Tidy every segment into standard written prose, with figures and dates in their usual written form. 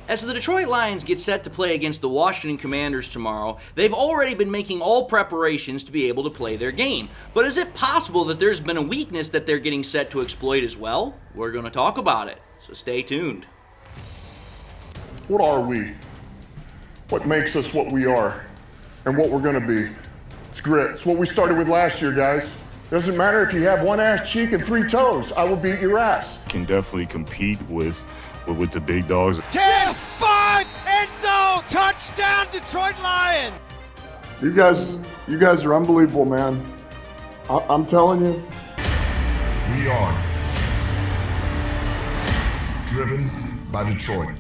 As the Detroit Lions get set to play against the Washington Commanders tomorrow, they've already been making all preparations to be able to play their game. But is it possible that there's been a weakness that they're getting set to exploit as well? We're going to talk about it, so stay tuned. What are we? What makes us what we are and what we're going to be? It's grit. It's what we started with last year, guys. Doesn't matter if you have one ass cheek and 3 toes. I will beat your ass. Can definitely compete with the big dogs. 10-5 end zone touchdown Detroit Lions. You guys are unbelievable, man. I'm telling you. We are driven by Detroit.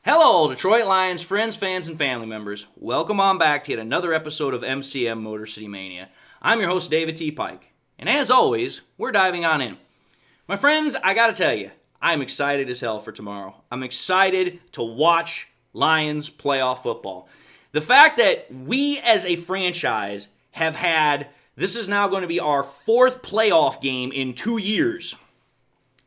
Hello, Detroit Lions friends, fans, and family members. Welcome on back to yet another episode of MCM Motor City Mania. I'm your host, David T. Pike. And as always, we're diving on in. My friends, I gotta tell you, I'm excited as hell for tomorrow. I'm excited to watch Lions playoff football. The fact that we as a franchise have had, this is now going to be our 4th playoff game in 2 years.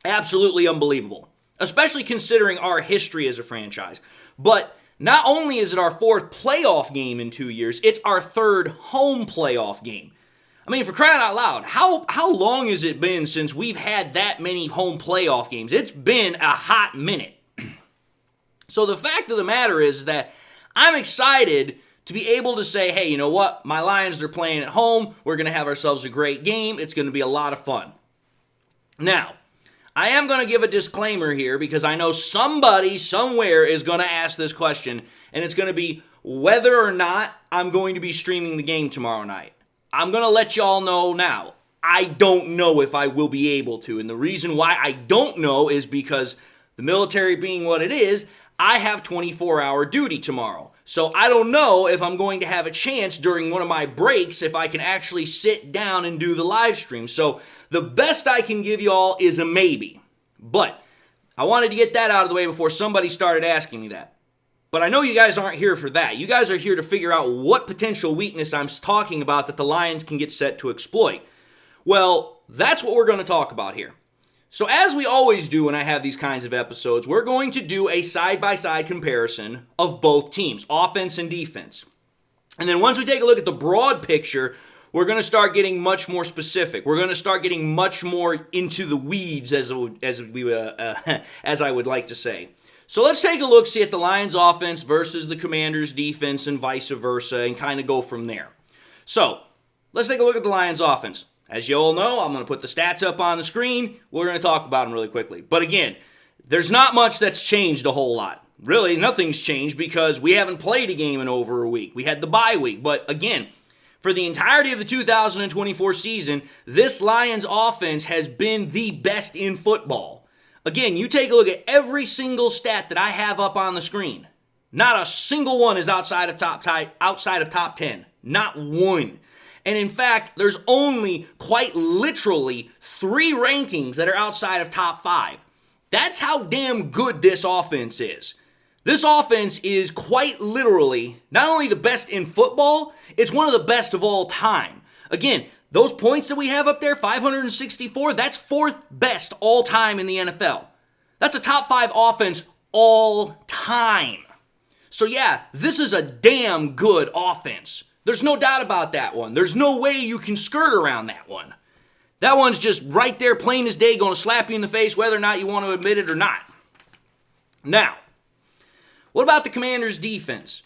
Absolutely unbelievable. Especially considering our history as a franchise. But not only is it our 4th playoff game in 2 years, it's our 3rd home playoff game. I mean, for crying out loud, how long has it been since we've had that many home playoff games? It's been a hot minute. So the fact of the matter is that I'm excited to be able to say, hey, you know what? My Lions are playing at home. We're going to have ourselves a great game. It's going to be a lot of fun. Now, I am going to give a disclaimer here because I know somebody somewhere is going to ask this question, and it's going to be whether or not I'm going to be streaming the game tomorrow night. I'm going to let y'all know now. I don't know if I will be able to, and the reason why I don't know is because the military being what it is, I have 24-hour duty tomorrow. So I don't know if I'm going to have a chance during one of my breaks if I can actually sit down and do the live stream. So the best I can give y'all is a maybe. But I wanted to get that out of the way before somebody started asking me that. But I know you guys aren't here for that. You guys are here to figure out what potential weakness I'm talking about that the Lions can get set to exploit. Well, that's what we're going to talk about here. So as we always do when I have these kinds of episodes, we're going to do a side-by-side comparison of both teams, offense and defense. And then once we take a look at the broad picture, we're going to start getting much more specific. We're going to start getting much more into the weeds, as I would like to say. So let's take a look, see at the Lions offense versus the Commanders defense and vice versa, and kind of go from there. So let's take a look at the Lions offense. As you all know, I'm going to put the stats up on the screen. We're going to talk about them really quickly. But again, there's not much that's changed a whole lot. Really, nothing's changed because we haven't played a game in over a week. We had the bye week. But again, for the entirety of the 2024 season, this Lions offense has been the best in football. Again, you take a look at every single stat that I have up on the screen. Not a single one is outside of top 10. Not one. And in fact, there's only quite literally 3 rankings that are outside of top 5. That's how damn good this offense is. This offense is quite literally not only the best in football, it's one of the best of all time. Again, those points that we have up there, 564, that's 4th best all time in the NFL. That's a top 5 offense all time. So yeah, this is a damn good offense. There's no doubt about that one. There's no way you can skirt around that one. That one's just right there, plain as day, going to slap you in the face whether or not you want to admit it or not. Now, what about the Commanders' defense?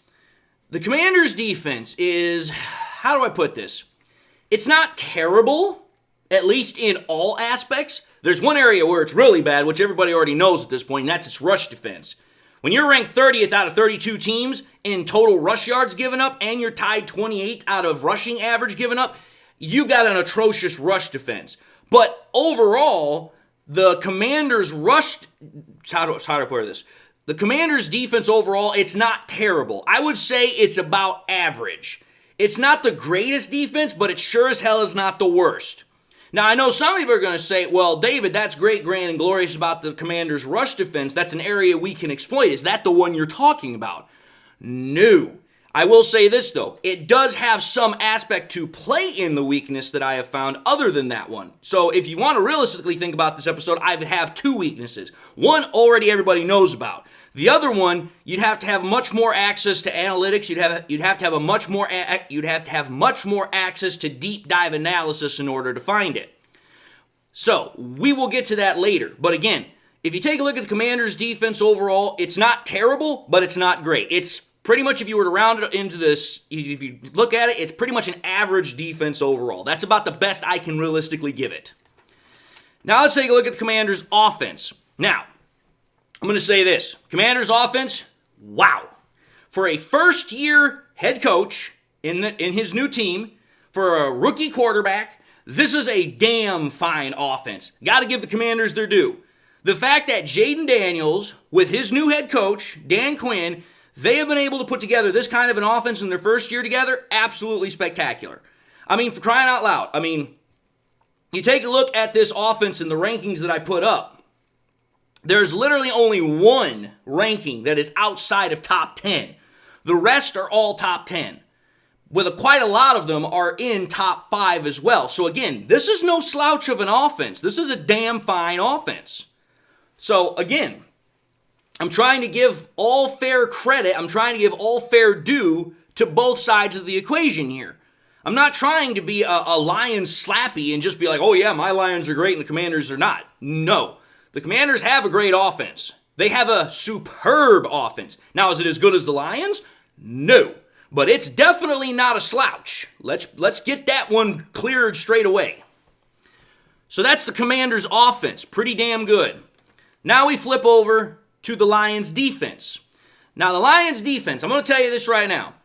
The Commanders' defense is, how do I put this? It's not terrible, at least in all aspects. There's one area where it's really bad, which everybody already knows at this point, and that's its rush defense. When you're ranked 30th out of 32 teams in total rush yards given up, and you're tied 28th out of rushing average given up, you've got an atrocious rush defense. But overall, the Commanders' how do I put this? The Commanders' defense overall, it's not terrible. I would say it's about average. It's not the greatest defense, but it sure as hell is not the worst. Now, I know some people are going to say, well, David, that's great, grand, and glorious about the Commanders' rush defense. That's an area we can exploit. Is that the one you're talking about? No. I will say this, though. It does have some aspect to play in the weakness that I have found other than that one. So if you want to realistically think about this episode, I have 2 weaknesses. One already everybody knows about. The other one, you'd have to have much more access to analytics. You'd have to have much more access to deep dive analysis in order to find it. So, we will get to that later. But again, if you take a look at the Commanders' defense overall, it's not terrible, but it's not great. It's pretty much, if you were to round it into this, if you look at it, it's pretty much an average defense overall. That's about the best I can realistically give it. Now let's take a look at the Commanders' offense. Now, I'm going to say this. Commanders' offense, wow. For a first-year head coach in his new team, for a rookie quarterback, this is a damn fine offense. Got to give the Commanders their due. The fact that Jaden Daniels, with his new head coach, Dan Quinn, they have been able to put together this kind of an offense in their first year together, absolutely spectacular. I mean, for crying out loud, I mean, you take a look at this offense in the rankings that I put up, there's literally only one ranking that is outside of top 10. The rest are all top 10. With quite a lot of them are in top 5 as well. So again, this is no slouch of an offense. This is a damn fine offense. So again, I'm trying to give all fair credit, I'm trying to give all fair due to both sides of the equation here. I'm not trying to be a Lions slappy and just be like, oh yeah, my Lions are great and the Commanders are not. No. The Commanders have a great offense. They have a superb offense. Now, is it as good as the Lions? No. But it's definitely not a slouch. Let's get that one cleared straight away. So that's the Commanders' offense. Pretty damn good. Now we flip over to the Lions' defense. Now, the Lions' defense, I'm going to tell you this right now.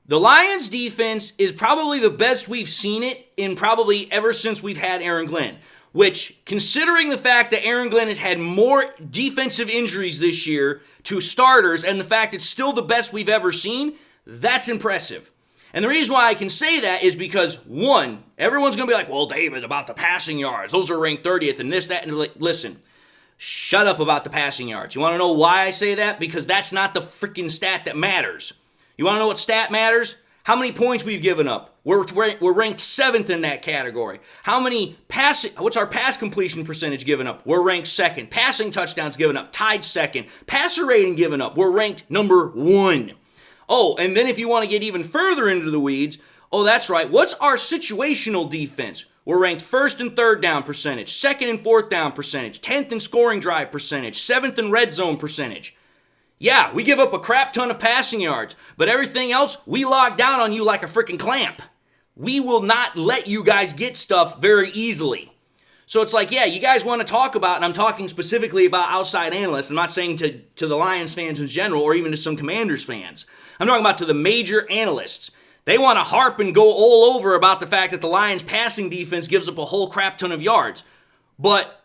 The Lions' defense is probably the best we've seen it in probably ever since we've had Aaron Glenn. Which, considering the fact that Aaron Glenn has had more defensive injuries this year to starters and the fact it's still the best we've ever seen, that's impressive. And the reason why I can say that is because, one, everyone's going to be like, well, David, about the passing yards. Those are ranked 30th and this, that, and like, listen. Shut up about the passing yards. You want to know why I say that? Because that's not the freaking stat that matters. You want to know what stat matters? How many points we've given up. We're ranked 7th in that category. What's our pass completion percentage given up? We're ranked 2nd. Passing touchdowns given up, tied 2nd. Passer rating given up, we're ranked number 1. Oh, and then if you want to get even further into the weeds, oh, that's right. What's our situational defense? We're ranked 1st in 3rd down percentage, 2nd in 4th down percentage, 10th in scoring drive percentage, 7th in red zone percentage. Yeah, we give up a crap ton of passing yards, but everything else, we lock down on you like a freaking clamp. We will not let you guys get stuff very easily. So it's like, yeah, you guys want to talk about, and I'm talking specifically about outside analysts. I'm not saying to the Lions fans in general or even to some Commanders fans. I'm talking about to the major analysts. They want to harp and go all over about the fact that the Lions passing defense gives up a whole crap ton of yards. But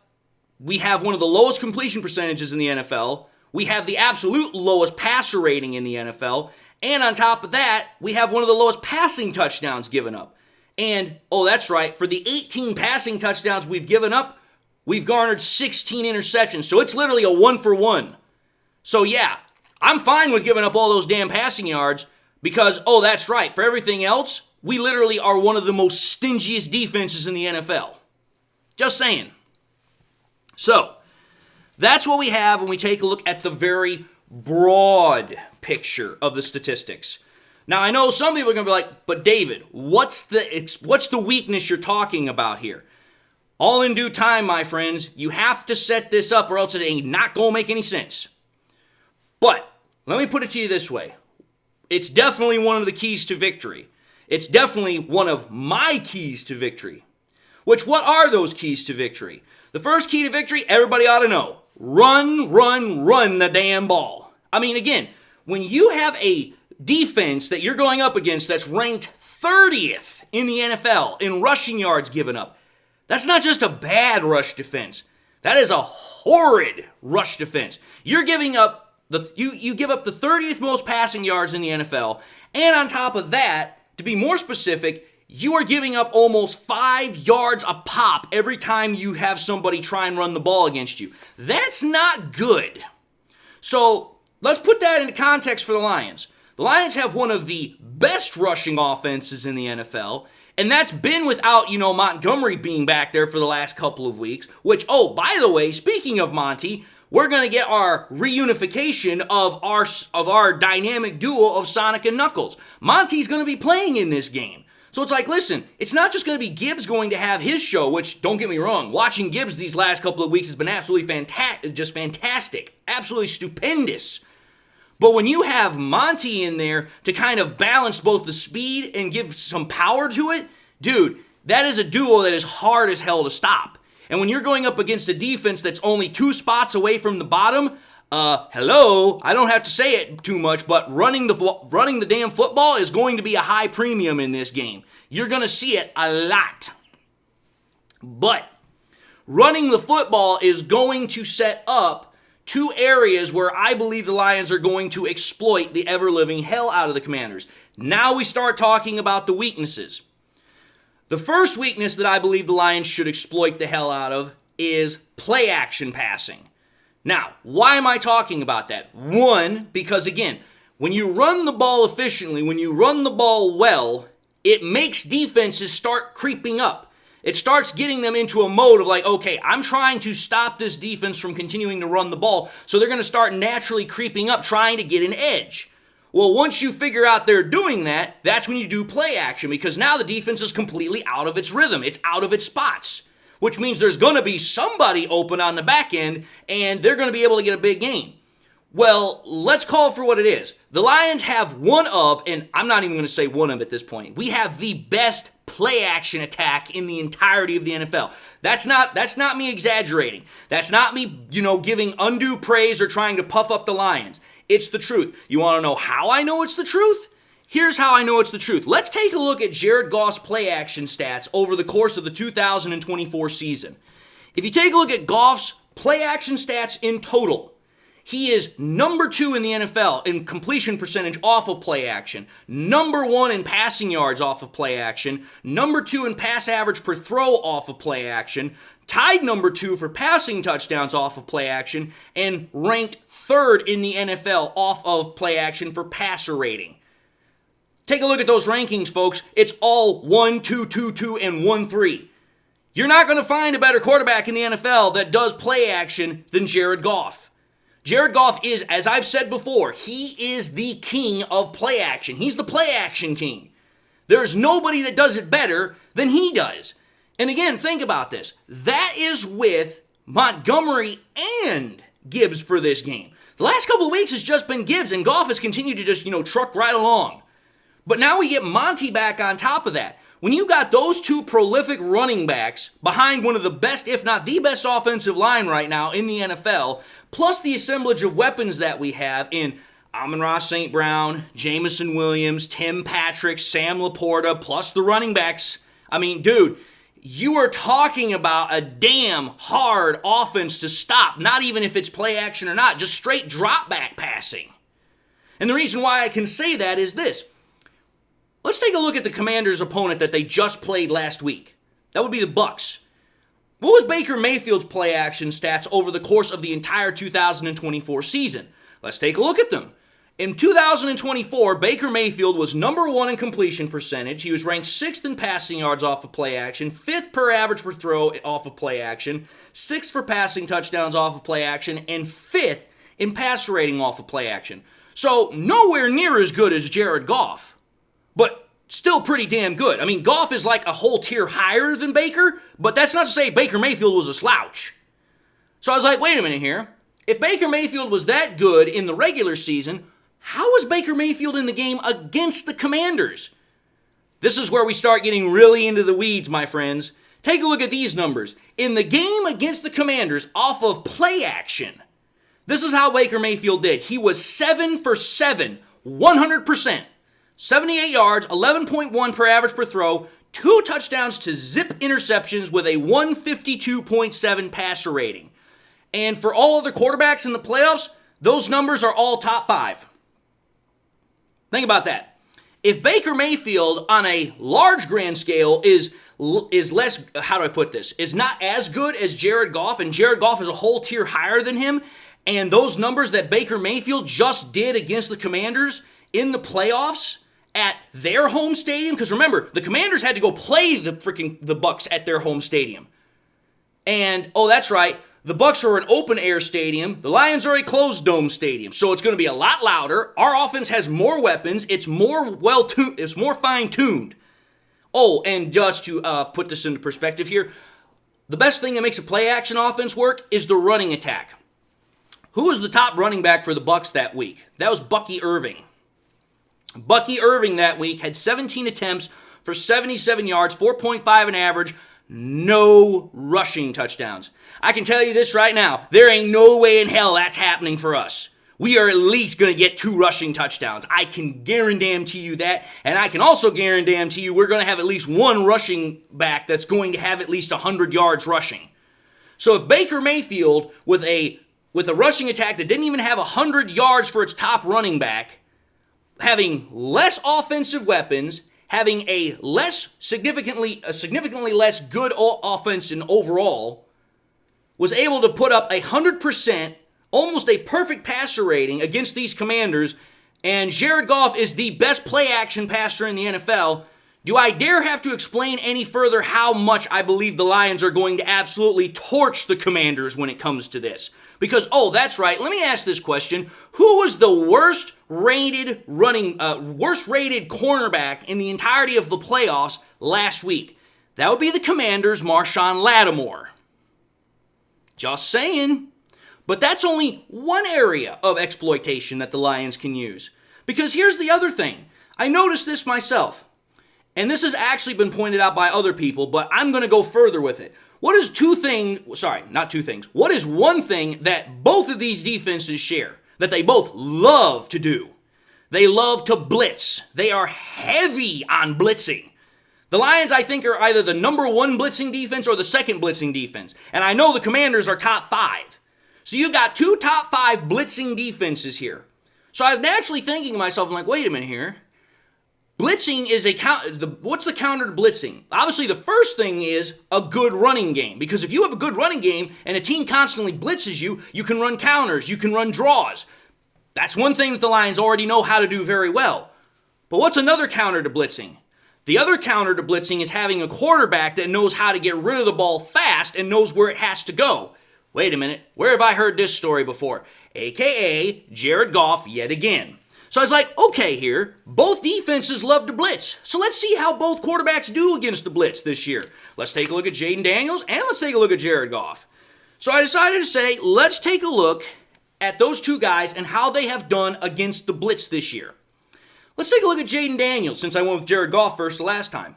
we have one of the lowest completion percentages in the NFL. We have the absolute lowest passer rating in the NFL. And on top of that, we have one of the lowest passing touchdowns given up. And, oh, that's right, for the 18 passing touchdowns we've given up, we've garnered 16 interceptions. So it's literally a 1-for-1. So yeah, I'm fine with giving up all those damn passing yards because, oh, that's right, for everything else, we literally are one of the most stingiest defenses in the NFL. Just saying. So, that's what we have when we take a look at the very broad picture of the statistics. Now, I know some people are going to be like, but David, what's the weakness you're talking about here? All in due time, my friends. You have to set this up or else it ain't not going to make any sense. But, let me put it to you this way. It's definitely one of the keys to victory. It's definitely one of my keys to victory. Which, what are those keys to victory? The first key to victory, everybody ought to know. Run, run, run the damn ball. I mean, again, when you have a defense that you're going up against that's ranked 30th in the NFL in rushing yards given up, that's not just a bad rush defense. That is a horrid rush defense. You're giving up you give up the 30th most passing yards in the NFL, and on top of that, to be more specific, you are giving up almost 5 yards a pop every time you have somebody try and run the ball against you. That's not good. So let's put that into context for the Lions. The Lions have one of the best rushing offenses in the NFL, and that's been without, Montgomery being back there for the last couple of weeks, which, oh, by the way, speaking of Monty, we're going to get our reunification of our dynamic duo of Sonic and Knuckles. Monty's going to be playing in this game. So it's like, listen, it's not just going to be Gibbs going to have his show, which, don't get me wrong, watching Gibbs these last couple of weeks has been absolutely fantastic, absolutely stupendous. But when you have Monty in there to kind of balance both the speed and give some power to it, dude, that is a duo that is hard as hell to stop. And when you're going up against a defense that's only 2 spots away from the bottom, hello, I don't have to say it too much, but running the damn football is going to be a high premium in this game. You're going to see it a lot. But running the football is going to set up 2 areas where I believe the Lions are going to exploit the ever-living hell out of the Commanders. Now we start talking about the weaknesses. The first weakness that I believe the Lions should exploit the hell out of is play action passing. Now, why am I talking about that? One, because again, when you run the ball efficiently, when you run the ball well, it makes defenses start creeping up. It starts getting them into a mode of like, okay, I'm trying to stop this defense from continuing to run the ball, so they're going to start naturally creeping up, trying to get an edge. Well, once you figure out they're doing that, that's when you do play action, because now the defense is completely out of its rhythm. It's out of its spots, which means there's going to be somebody open on the back end, and they're going to be able to get a big gain. Well, let's call it for what it is. The Lions have one of, and I'm not even going to say one of at this point, we have the best play action attack in the entirety of the NFL. That's not me exaggerating. That's not me, giving undue praise or trying to puff up the Lions. It's the truth. You want to know how I know it's the truth? Here's how I know it's the truth. Let's take a look at Jared Goff's play action stats over the course of the 2024 season. If you take a look at Goff's play action stats in total, he is number 2 in the NFL in completion percentage off of play action, number 1 in passing yards off of play action, number 2 in pass average per throw off of play action, tied number 2 for passing touchdowns off of play action, and ranked 3rd in the NFL off of play action for passer rating. Take a look at those rankings, folks. It's all 1, 2, 2, 2, and 1, 3. You're not going to find a better quarterback in the NFL that does play action than Jared Goff. Jared Goff is, as I've said before, he is the king of play action. He's the play action king. There's nobody that does it better than he does. And again, think about this. That is with Montgomery and Gibbs for this game. The last couple of weeks has just been Gibbs, and Goff has continued to just, truck right along. But now we get Monty back on top of that. When you got those 2 prolific running backs behind one of the best, if not the best offensive line right now in the NFL, plus the assemblage of weapons that we have in Amon-Ra St. Brown, Jamison Williams, Tim Patrick, Sam Laporta, plus the running backs. I mean, dude, you are talking about a damn hard offense to stop, not even if it's play action or not, just straight drop back passing. And the reason why I can say that is this. Let's take a look at the Commanders' opponent that they just played last week. That would be the Bucs. What was Baker Mayfield's play action stats over the course of the entire 2024 season? Let's take a look at them. In 2024, Baker Mayfield was number 1 in completion percentage. He was ranked 6th in passing yards off of play action, 5th per average per throw off of play action, 6th for passing touchdowns off of play action, and 5th in passer rating off of play action. So nowhere near as good as Jared Goff, but still pretty damn good. I mean, Goff is like a whole tier higher than Baker, but that's not to say Baker Mayfield was a slouch. So I was like, wait a minute here. If Baker Mayfield was that good in the regular season, how was Baker Mayfield in the game against the Commanders? This is where we start getting really into the weeds, my friends. Take a look at these numbers. In the game against the Commanders off of play action, this is how Baker Mayfield did. He was 7 for 7, 100%. 78 yards, 11.1 per average per throw, 2 touchdowns to zip interceptions with a 152.7 passer rating. And for all other quarterbacks in the playoffs, those numbers are all top 5. Think about that. If Baker Mayfield on a large grand scale is less, how do I put this, is not as good as Jared Goff, and Jared Goff is a whole tier higher than him, and those numbers that Baker Mayfield just did against the Commanders in the playoffs at their home stadium, because remember, the Commanders had to go play the Bucs at their home stadium. And, oh, that's right, The Bucs are an open-air stadium. The Lions are a closed-dome stadium. So it's going to be a lot louder. Our offense has more weapons. It's more it's more fine-tuned. Oh, and just to put this into perspective here, the best thing that makes a play-action offense work is the running attack. Who was the top running back for the Bucs that week? That was Bucky Irving. Bucky Irving that week had 17 attempts for 77 yards, 4.5 an average, no rushing touchdowns. I can tell you this right now, there ain't no way in hell that's happening for us. We are at least going to get 2 rushing touchdowns. I can guarantee you that, and I can also guarantee you we're going to have at least 1 rushing back that's going to have at least 100 yards rushing. So if Baker Mayfield, with a rushing attack that didn't even have 100 yards for its top running back, having less offensive weapons, having a significantly less good offense in overall, was able to put up 100%, almost a perfect passer rating against these Commanders, and Jared Goff is the best play-action passer in the NFL, do I dare have to explain any further how much I believe the Lions are going to absolutely torch the Commanders when it comes to this? Because, oh, that's right, let me ask this question. Who was the worst rated cornerback in the entirety of the playoffs last week? That would be the Commanders' Marshawn Lattimore. Just saying. But that's only one area of exploitation that the Lions can use. Because here's the other thing. I noticed this myself. And this has actually been pointed out by other people, but I'm going to go further with it. What is one thing that both of these defenses share, that they both love to do? They love to blitz. They are heavy on blitzing. The Lions, I think, are either the number 1 blitzing defense or the second blitzing defense. And I know the Commanders are top 5. So you've got 2 top 5 blitzing defenses here. So I was naturally thinking to myself, I'm like, wait a minute here. Blitzing is what's the counter to blitzing? Obviously, the first thing is a good running game. Because if you have a good running game and a team constantly blitzes you, you can run counters, you can run draws. That's one thing that the Lions already know how to do very well. But what's another counter to blitzing? The other counter to blitzing is having a quarterback that knows how to get rid of the ball fast and knows where it has to go. Wait a minute, where have I heard this story before? AKA Jared Goff yet again. So I was like, okay here, both defenses love to blitz. So let's see how both quarterbacks do against the blitz this year. Let's take a look at Jaden Daniels and let's take a look at Jared Goff. So I decided to say, let's take a look at those 2 guys and how they have done against the blitz this year. Let's take a look at Jaden Daniels, since I went with Jared Goff first the last time.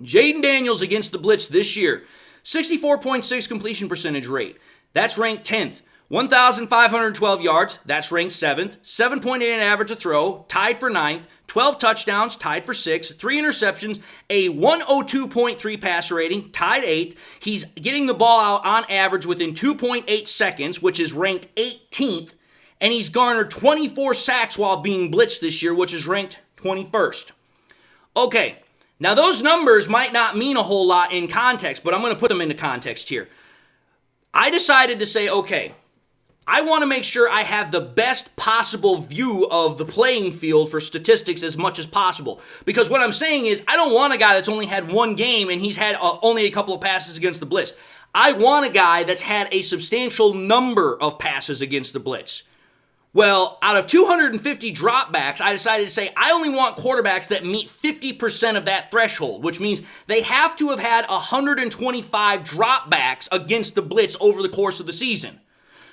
Jaden Daniels against the blitz this year, 64.6 completion percentage rate. That's ranked 10th. 1,512 yards, that's ranked 7th. 7.8 an average to throw, tied for 9th. 12 touchdowns, tied for 6th. 3 interceptions, a 102.3 passer rating, tied 8th. He's getting the ball out on average within 2.8 seconds, which is ranked 18th. And he's garnered 24 sacks while being blitzed this year, which is ranked 21st. Okay, now those numbers might not mean a whole lot in context, but I'm going to put them into context here. I decided to say, okay, I want to make sure I have the best possible view of the playing field for statistics as much as possible. Because what I'm saying is, I don't want a guy that's only had 1 game and he's had only a couple of passes against the blitz. I want a guy that's had a substantial number of passes against the blitz. Well, out of 250 dropbacks, I decided to say I only want quarterbacks that meet 50% of that threshold, which means they have to have had 125 dropbacks against the blitz over the course of the season.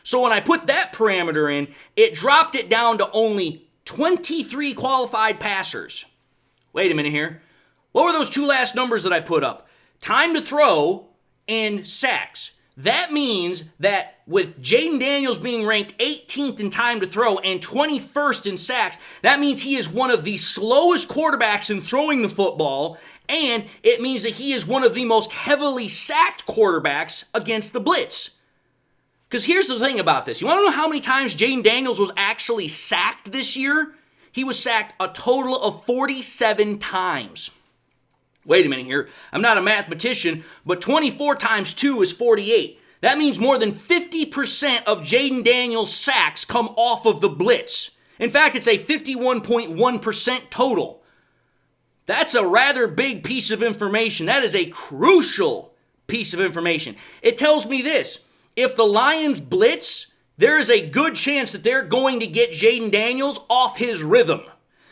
So when I put that parameter in, it dropped it down to only 23 qualified passers. Wait a minute here. What were those 2 last numbers that I put up? Time to throw and sacks. That means that with Jaden Daniels being ranked 18th in time to throw and 21st in sacks, that means he is one of the slowest quarterbacks in throwing the football, and it means that he is one of the most heavily sacked quarterbacks against the blitz. Because here's the thing about this. You want to know how many times Jaden Daniels was actually sacked this year? He was sacked a total of 47 times. Wait a minute here. I'm not a mathematician, but 24 times 2 is 48. That means more than 50% of Jaden Daniels' sacks come off of the blitz. In fact, it's a 51.1% total. That's a rather big piece of information. That is a crucial piece of information. It tells me this. if the Lions blitz, there is a good chance that they're going to get Jaden Daniels off his rhythm.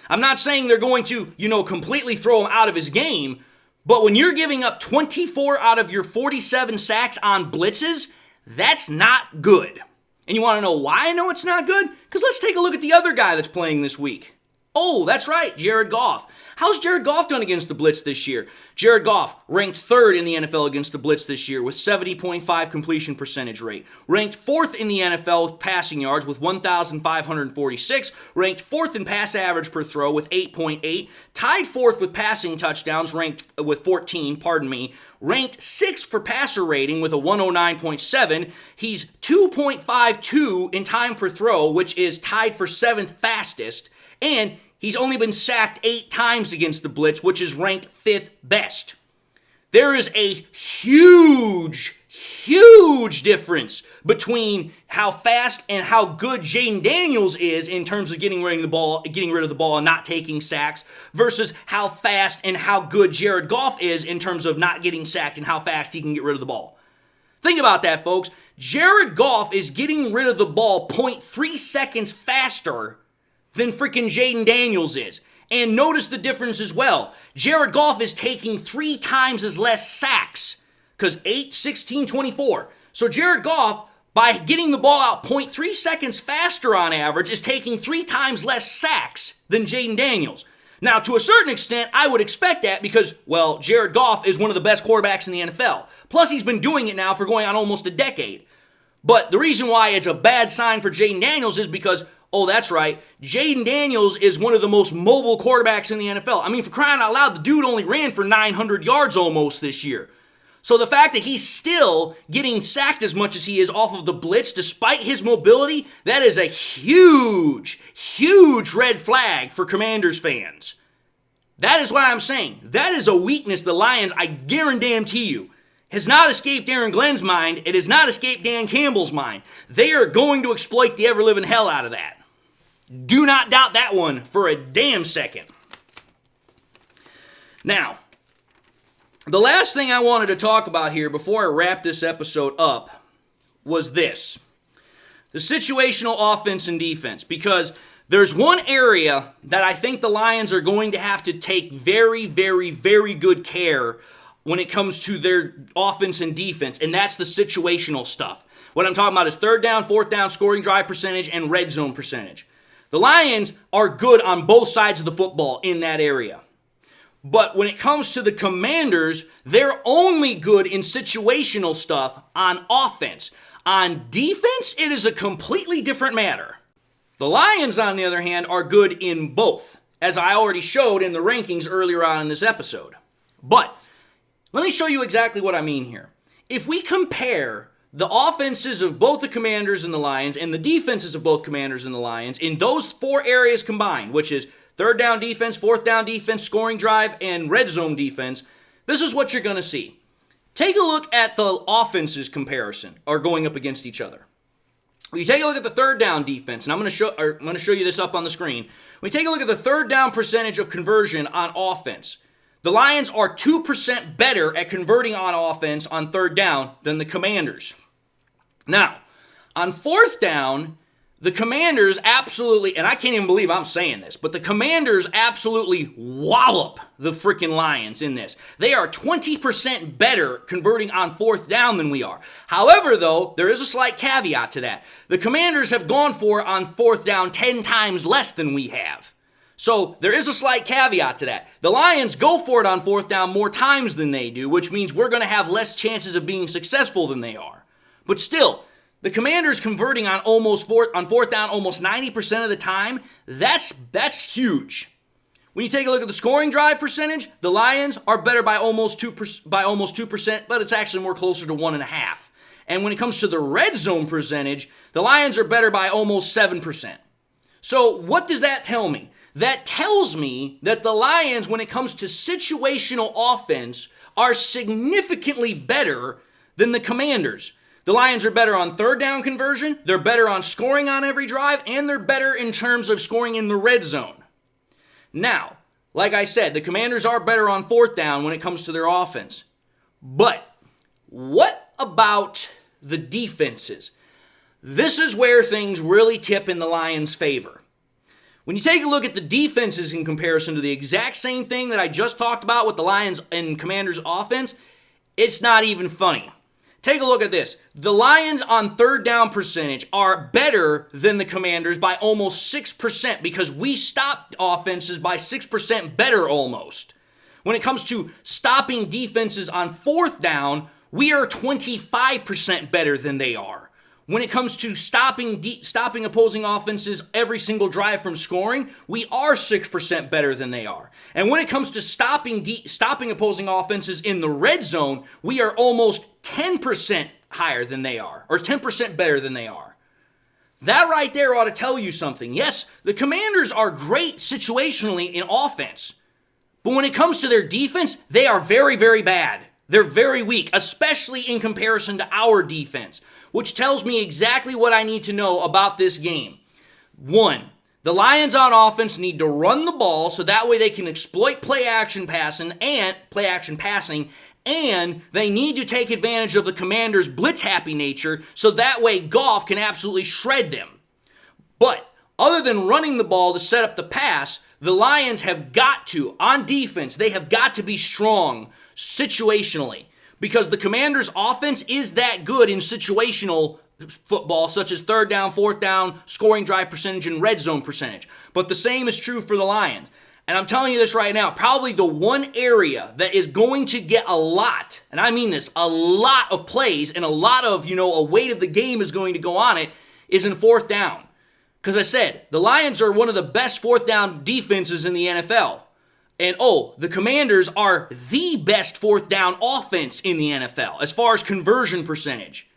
I'm not saying they're going to, completely throw him out of his game, but when you're giving up 24 out of your 47 sacks on blitzes, that's not good. And you want to know why I know it's not good? Because let's take a look at the other guy that's playing this week. Oh, that's right, Jared Goff. How's Jared Goff done against the blitz this year? Jared Goff ranked 3rd in the NFL against the blitz this year with 70.5 completion percentage rate. Ranked 4th in the NFL with passing yards with 1,546. Ranked 4th in pass average per throw with 8.8. Tied 4th with passing touchdowns ranked with 14, Ranked 6th for passer rating with a 109.7. He's 2.52 in time per throw, which is tied for 7th fastest. And he's only been sacked 8 times against the blitz, which is ranked 5th best. There is a huge difference between how fast and how good Jaden Daniels is in terms of getting rid of the ball and not taking sacks versus how fast and how good Jared Goff is in terms of not getting sacked and how fast he can get rid of the ball. Think about that, folks. Jared Goff is getting rid of the ball 0.3 seconds faster than freaking Jaden Daniels is. And notice the difference as well. Jared Goff is taking 3 times as less sacks. Because 8, 16, 24. So Jared Goff, by getting the ball out 0.3 seconds faster on average, is taking 3 times less sacks than Jaden Daniels. Now, to a certain extent, I would expect that because, well, Jared Goff is one of the best quarterbacks in the NFL. Plus, he's been doing it now for going on almost a decade. But the reason why it's a bad sign for Jaden Daniels is because, oh, that's right, Jaden Daniels is one of the most mobile quarterbacks in the NFL. I mean, for crying out loud, the dude only ran for 900 yards almost this year. So the fact that he's still getting sacked as much as he is off of the blitz, despite his mobility, that is a huge red flag for Commanders fans. That is why I'm saying, that is a weakness the Lions, I guarantee you, has not escaped Aaron Glenn's mind. It has not escaped Dan Campbell's mind. They are going to exploit the ever-living hell out of that. Do not doubt that one for a damn second. Now, the last thing I wanted to talk about here before I wrap this episode up was this. The situational offense and defense. Because there's one area that I think the Lions are going to have to take very good care when it comes to their offense and defense, and that's the situational stuff. What I'm talking about is 3rd down, 4th down, scoring drive percentage, and red zone percentage. The Lions are good on both sides of the football in that area. But when it comes to the Commanders, they're only good in situational stuff on offense. On defense, it is a completely different matter. The Lions, on the other hand, are good in both, as I already showed in the rankings earlier on in this episode. But let me show you exactly what I mean here. If we compare the offenses of both the Commanders and the Lions and the defenses of both Commanders and the Lions in those 4 areas combined, which is 3rd down defense, 4th down defense, scoring drive, and red zone defense, this is what you're going to see. Take a look at the offenses comparison, or going up against each other. When you take a look at the 3rd down defense, and I'm going to show you this up on the screen. When you take a look at the 3rd down percentage of conversion on offense, the Lions are 2% better at converting on offense on 3rd down than the Commanders. Now, on 4th down, the Commanders absolutely, and I can't even believe I'm saying this, but the Commanders absolutely wallop the freaking Lions in this. They are 20% better converting on 4th down than we are. However, though, there is a slight caveat to that. The Commanders have gone for it on 4th down 10 times less than we have. So there is a slight caveat to that. The Lions go for it on 4th down more times than they do, which means we're going to have less chances of being successful than they are. But still, the Commanders converting on 4th down almost 90% of the time, that's huge. When you take a look at the scoring drive percentage, the Lions are better by almost 2%, but it's actually more closer to 1.5. And when it comes to the red zone percentage, the Lions are better by almost 7%. So what does that tell me? That tells me that the Lions, when it comes to situational offense, are significantly better than the Commanders. The Lions are better on 3rd down conversion, they're better on scoring on every drive, and they're better in terms of scoring in the red zone. Now, like I said, the Commanders are better on 4th down when it comes to their offense. But what about the defenses. This is where things really tip in the Lions' favor. When you take a look at the defenses in comparison to the exact same thing that I just talked about with the Lions and Commanders offense, it's not even funny. Take a look at this. The Lions on third down percentage are better than the Commanders by almost 6% because we stopped offenses by 6% better almost. When it comes to stopping defenses on fourth down, we are 25% better than they are. When it comes to stopping opposing offenses every single drive from scoring, we are 6% better than they are. And when it comes to stopping opposing offenses in the red zone, we are almost 10% higher than they are, or 10% better than they are. That right there ought to tell you something. Yes, the Commanders are great situationally in offense, but when it comes to their defense, they are very, very bad. They're very weak, especially in comparison to our defense, which tells me exactly what I need to know about this game. 1, the Lions on offense need to run the ball so that way they can exploit play action passing, and they need to take advantage of the Commanders' blitz-happy nature so that way Goff can absolutely shred them. But other than running the ball to set up the pass, the Lions have got to, on defense, they have got to be strong situationally, because the Commanders' offense is that good in situational football, such as third down, fourth down, scoring drive percentage, and red zone percentage. But the same is true for the Lions. And I'm telling you this right now, probably the one area that is going to get a lot, and I mean this, a lot of plays and a lot of, a weight of the game is going to go on it, is in fourth down. Because I said, the Lions are one of the best fourth down defenses in the NFL. And the Commanders are the best fourth down offense in the NFL as far as conversion percentage.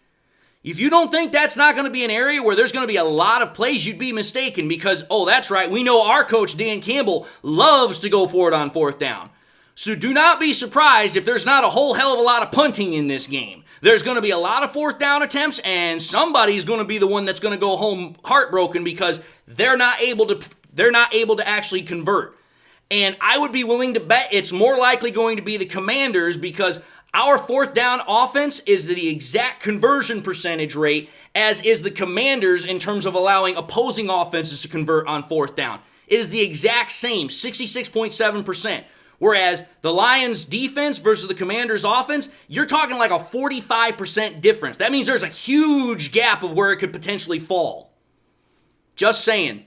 If you don't think that's not going to be an area where there's going to be a lot of plays, you'd be mistaken because, that's right, we know our coach, Dan Campbell, loves to go for it on fourth down. So do not be surprised if there's not a whole hell of a lot of punting in this game. There's going to be a lot of fourth down attempts, and somebody's going to be the one that's going to go home heartbroken because they're not able to actually convert. And I would be willing to bet it's more likely going to be the Commanders because our fourth down offense is the exact conversion percentage rate as is the Commanders in terms of allowing opposing offenses to convert on fourth down. It is the exact same, 66.7%. Whereas the Lions defense versus the Commanders offense, you're talking like a 45% difference. That means there's a huge gap of where it could potentially fall. Just saying.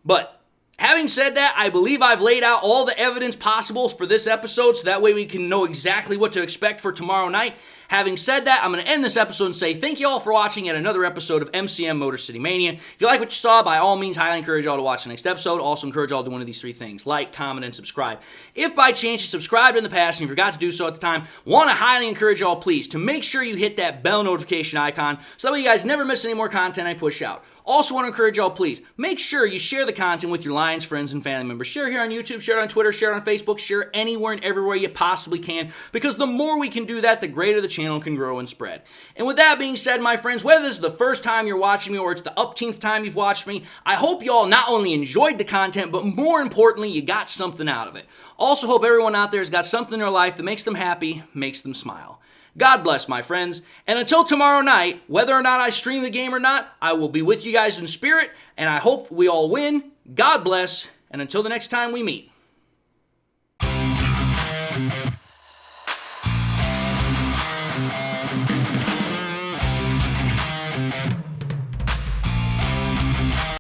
But having said that, I believe I've laid out all the evidence possible for this episode so that way we can know exactly what to expect for tomorrow night. Having said that, I'm going to end this episode and say thank you all for watching yet another episode of MCM Motor City Mania. If you like what you saw, by all means, highly encourage y'all to watch the next episode. Also encourage y'all to do one of these 3 things: like, comment, and subscribe. If by chance you subscribed in the past and you forgot to do so at the time, want to highly encourage y'all, please, to make sure you hit that bell notification icon so that way you guys never miss any more content I push out. Also want to encourage y'all, please, make sure you share the content with your Lions friends and family members. Share it here on YouTube, share it on Twitter, share it on Facebook, share it anywhere and everywhere you possibly can, because the more we can do that, the greater the channel can grow and spread. And with that being said, my friends, whether this is the first time you're watching me or it's the upteenth time you've watched me, I hope y'all not only enjoyed the content, but more importantly, you got something out of it. Also hope everyone out there has got something in their life that makes them happy, makes them smile. God bless, my friends, and until tomorrow night, whether or not I stream the game or not, I will be with you guys in spirit, and I hope we all win. God bless, and until the next time we meet,